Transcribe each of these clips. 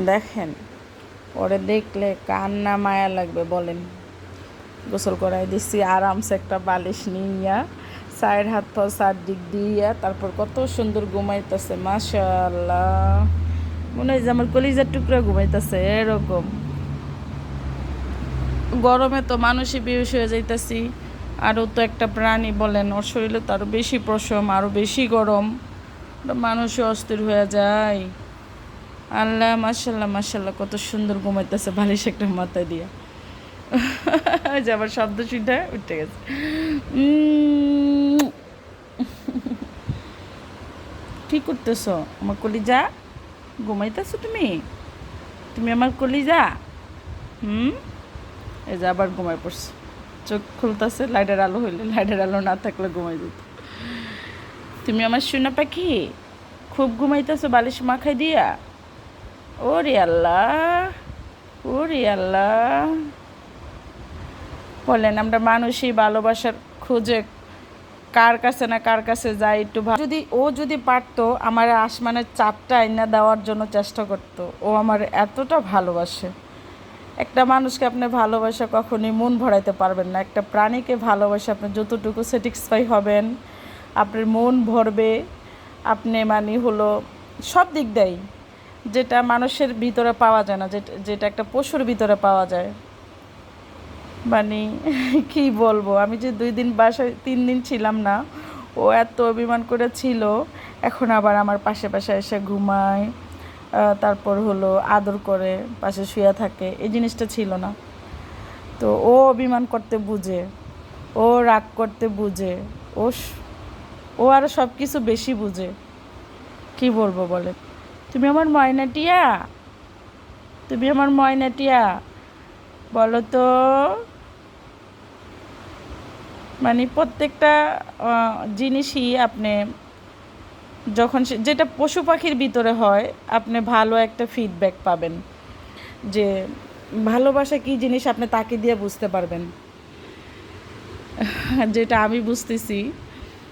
দেখেন, ওরে দেখলে কার না মায়া লাগবে বলেন। গোসল করাই দিচ্ছি আরামসে একটা বালিশ নিয়া, সাইড হাত পা চার দিক দিয়া, তারপর কত সুন্দর ঘুমাইতেছে মাশাআল্লাহ। মনে হয় যে আমার কলিজার টুকরা ঘুমাইতেছে এরকম। গরমে তো মানুষই বেহুশ হয়ে যাইতেছি, আরও তো একটা প্রাণী বলেন, ওর শরীরে তো আরও বেশি পশম, আরও বেশি গরম, মানুষও অস্থির হয়ে যায়। আল্লাহ মাশাল্লাহ মাশাল্লাহ, কত সুন্দর ঘুমাইতেছে বালিশ একটা মাথায় দিয়া। যে আবার শব্দ শুনতে উঠে গেছে। কি করতেছো আমার কলিজা? ঘুমাইতেছো তুমি? তুমি আমার কলিজা? এই যে আবার ঘুমাই পড়ছে, চোখ খুলতেছে। লাইটের আলো হইলে, লাইটের আলো না থাকলে ঘুমাই যেত। তুমি আমার সোনা পাখি, খুব ঘুমাইতেছো বালিশ মাখাই দিয়া? ওরে আল্লাহ, ওরে আল্লাহ। বলেন, আমরা মানুষই ভালোবাসার খোঁজে কার কাছে না কার কাছে যাই একটু। যদি ও যদি পারতো আমার আসমানের চাঁদটা আইনা দেওয়ার জন্য চেষ্টা করতো। ও আমার এতটা ভালোবাসে। একটা মানুষকে আপনি ভালোবাসা কখনই মন ভরাইতে পারবেন না। একটা প্রাণীকে ভালোবাসে আপনি যতটুকু স্যাটিসফাই হবেন, আপনার মন ভরবে, আপনি মানে হলো সব দিক দেয়, যেটা মানুষের ভিতরে পাওয়া যায় না, যেটা একটা পশুর ভিতরে পাওয়া যায়। মানে কি বলবো, আমি যে 2 দিন বাসায় 3 দিন ছিলাম না, ও এত অভিমান করে ছিল। এখন আবার আমার পাশে পাশে এসে ঘুমায়, তারপর হলো আদর করে পাশে শুয়ে থাকে, এই জিনিসটা ছিল না। তো ও অভিমান করতে বুঝে, ও রাগ করতে বুঝে, ও ও আরও সব কিছু বেশি বুঝে। কি বলবো বলে, তুমি আমার ময়নাটিয়া, তুমি আমার ময়নাটিয়া, বলো তো। মানে প্রত্যেকটা জিনিসই আপনি যখন যেটা পশু পাখির ভিতরে হয়, আপনি ভালো একটা ফিডব্যাক পাবেন যে ভালোবাসা কী জিনিস, আপনি তাকে দিয়ে বুঝতে পারবেন। যেটা আমি বুঝতেছি,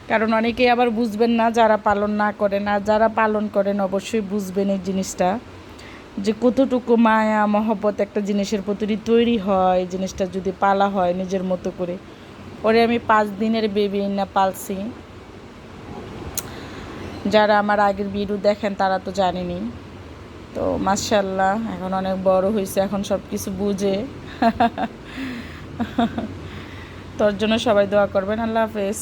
কারণ অনেকেই আবার বুঝবেন না যারা পালন না করেন, আর যারা পালন করেন অবশ্যই বুঝবেন এই জিনিসটা, যে কতটুকু মায়া মহব্বত একটা জিনিসের প্রতি তৈরি হয়। জিনিসটা যদি পালা হয় নিজের মতো করে। ওরে আমি 5 দিনের বেবি না পালছি। যারা আমার আগের ভিডিও দেখেন তারা তো জানেনি। তো মাশাআল্লাহ এখন অনেক বড় হয়েছে, এখন সব কিছু বুঝে। তোর জন্য সবাই দোয়া করবেন। আল্লাহ হাফেজ।